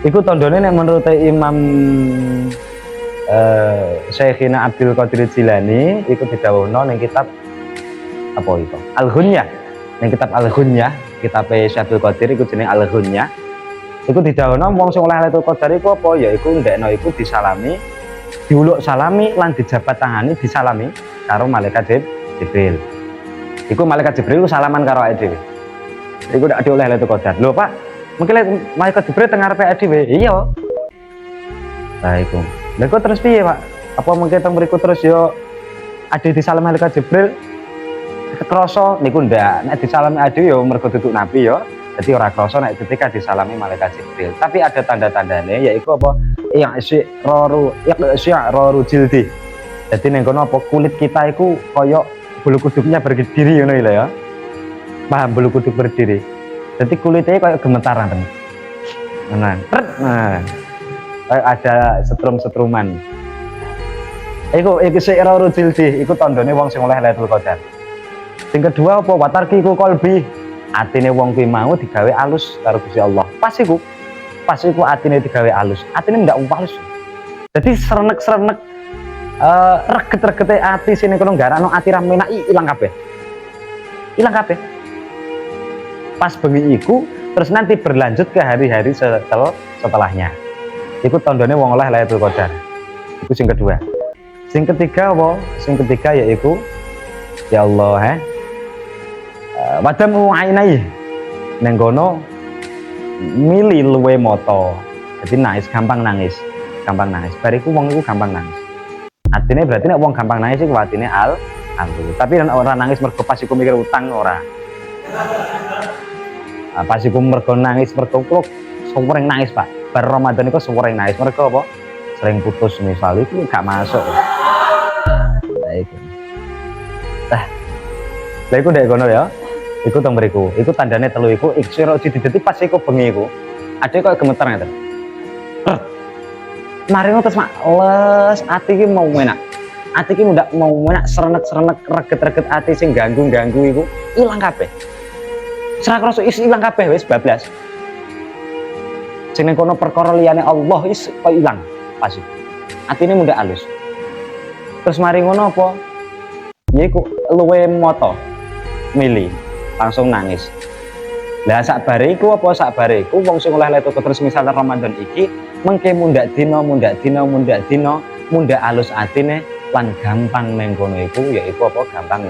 Iku tandane nek menurut Imam Syekhina Abdul Qadir Jilani iku didhawuhna ning kitab apa itu? Al-Ghunyah. Ning kitab Al-Ghunyah, kitab Syekh Abdul Qadir iku jenenge Al-Ghunyah. Iku didhawuhna wong sing oleh Lailatul Qadar iku apa ya iku ndekno iku disalami, diuluk salami lan dijabat tangani disalami karo malaikat Jibril. Iku malaikat Jibril salaman karo awake dhewe. Iku ndak dioleh Lailatul Qadar. Lho Pak, mungkin malaikat Jibril teng ngarepe awake dhewe. Iya. Nah iku. Lha kok terus piye, Pak? Apa mungkin teng mriku terus yo ade disalam malaikat Jibril krasa niku ndak. Nek disalami ade yo mergo duduk nabi yo. Jadi ora krasa nek ketika disalami malaikat Jibril. Tapi ada tanda-tandane yaiku apa? Yang syi'raru jildi. Jadi ning kono apa kulit kita iku koyo bulu kuduknya berdiri ngono lho ya. Paham bulu kuduk berdiri. Jadi kulitnya koyo gemetaran. Nah, kayak ada setrum-setruman. Iku syi'raru jildi, iku tandane wong sing oleh Lailatul Qadar. Sing kedua apa watarki ku qalbi. Atine wong kuwi mau digawe alus karo Gusti Allah. Pas iku atine digawe alus. Atine ndak alus. Jadi serenek-serenek reget-regete ati sing kono nggarakno ati ra menak ilang kabeh. Ilang kabeh. Pas bengi iku terus nanti berlanjut ke hari-hari setelahnya. Iku tandane wong oleh Lailatul Qadar. Iku sing kedua. Sing ketiga apa? Sing ketiga yaiku ya Allah wadamu ainai neng kono mili luwe moto. Jadi gampang nangis. Bariku wong iku gampang nangis. Artinya berarti nek wong gampang nangis iku atine tapi orang nangis mergo pas iku mikir utang ora. Pas iku mergo nangis mergo sering nangis, Pak. Bar Ramadan iku sering nangis mergo apa? Sering putus misal itu gak masuk. Nah iku. Lah iku ndek kono ya. Iku teng mriku. Iku tandane telu iku iksira dadi pas iku bengi iku. Ade kok gemeter ngeten. Mari terus mak les ati iki mau enak. Ati iki ndak mau enak serenek-serenek reget-reget ati sing ganggu-ganggu iku ilang kabeh. Serak rasa isi ilang kabeh wis bablas. Sing ning kono perkara liyane Allah is kok ilang pas iku. Atine mundak alus. Terus mari ngono apa? Yaiku luwe moto mili langsung nangis. Lah sak bare iku apa sak bare iku wong sing oleh Lailatul Qadar misalnya Ramadan iki mengke mundak dina mundak alus atine lan gampang ning kono iku yaiku apa gampang